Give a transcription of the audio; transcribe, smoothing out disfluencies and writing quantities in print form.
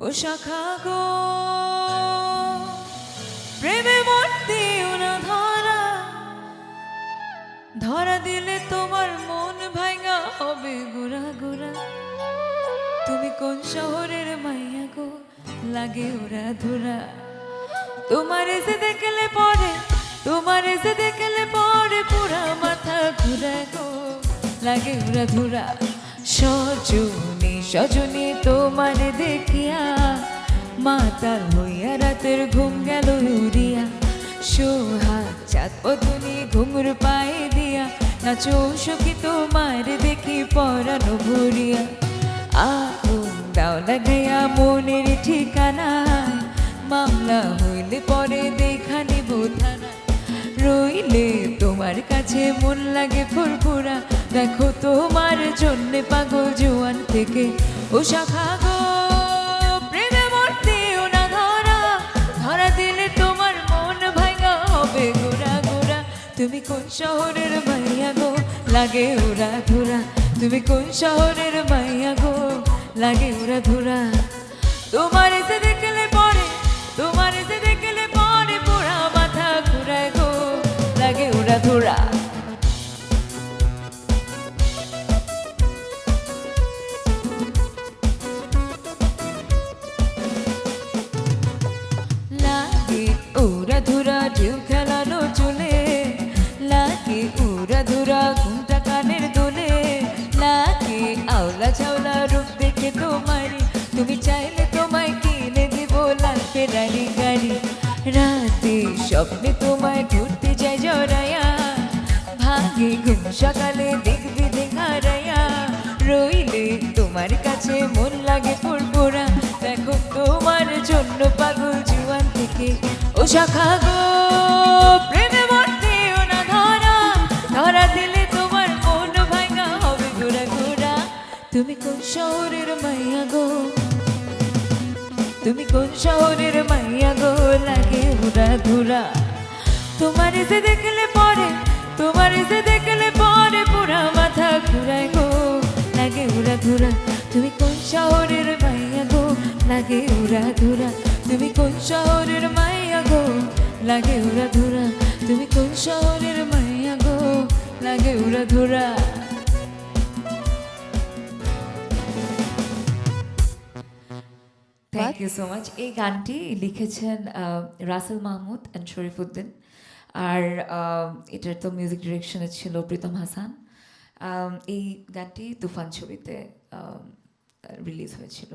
ও শাখা গো প্রেমে মরতে না ধরা ধরা দিলে তোমার মন ভাঙা হবে গোরা গোরা। তুমি কোন শহরের মাইয়া গো লাগে ওরা ধরা। তোমার এসে দেখলে পরে তোমার এসে দেখলে পরে পুরা মাথা ঘুরা গো লাগে ওরা ধরা। সজনী সজনী তোমার দেখিয়া মাতাল হইয়া রাতের ঘুম গেল উড়িয়া। সোহাগ চাঁদ পতনি ঘুঙুর পায়ে দিয়া নাচো সখী তোমার দেখি পরানো ভরিয়া। আগুন দাও লাগাইয়া মনের ঠিকানা মামলা হইলে পরে দেখা নিব থানা। রইলে তোমার কাছে মন লাগে ফুরফুরা দেখো তোমার জন্যে পাগল জোয়ান থেকে। ও শাখা গো প্রেমে মরতেও না ধরা ধরা দিলে তোমার মন ভাঙা হবে গোরা গোরা। তুমি কোন শহরের মাইয়া গো লাগে ওরা ধুরা। তুমি কোন শহরের মাইয়া গো লাগে ওরা ধুরা। তোমার এসে দেখলে পরে তোমার এসে দেখলে পরে পুরা মাথা ঘুরায় গো লাগে ওরা ধুরা। লাগে ওরা ধুরা ঢেউ খেলানো চলে লাগে ওরা ধুরা ঘুমটা কানের দোলে। লাগে আওলা ঝাওলা রূপ দেখে তোমারি তুমি চাইলে তোমায় কিনে দিব লাল ফেরারি গাড়ি। রাতে স্বপ্নে তোমায় ঘুরতে যাই জড়াইয়া ভাগে ঘুম সকালে দেখবি দেখারাইয়া। রইলে তোমার কাছে মন লাগে ফুরফুরা দেখো তোমার জন্য পাগল জুয়ান থেকে। ও শাখা গো প্রেমে মরতেও না ধরা ধরা দিলে তোমার মন ভাঙা হবে গোরা গোরা। তুমি কোন শহরের মাইয়া গো তুমি কোন শহরের মাইয়া গো লাগে ওরা ধুরা। তোমার এসে দেখলে পরে তোমার এসে দেখলে পরে পুরা মাথা ঘুরায় গো লাগে ওরা ধুরা। তুমি কোন শহরের মাইয়া গো লাগে ওরা ধুরা। তুমি কোন শহরের মাইয়া গো লাগে ওরা ধুরা। তুমি কোন শহরের মাইয়া গো লাগে ওরা ধুরা। Thank you so much. এই গানটি লিখেছেন রাসেল মাহমুদ অ্যান্ড শরীফুদ্দিন আর এটার তো মিউজিক ডিরেকশনে ছিল প্রীতম হাসান। এই গানটি তুফান ছবিতে রিলিজ হয়েছিল।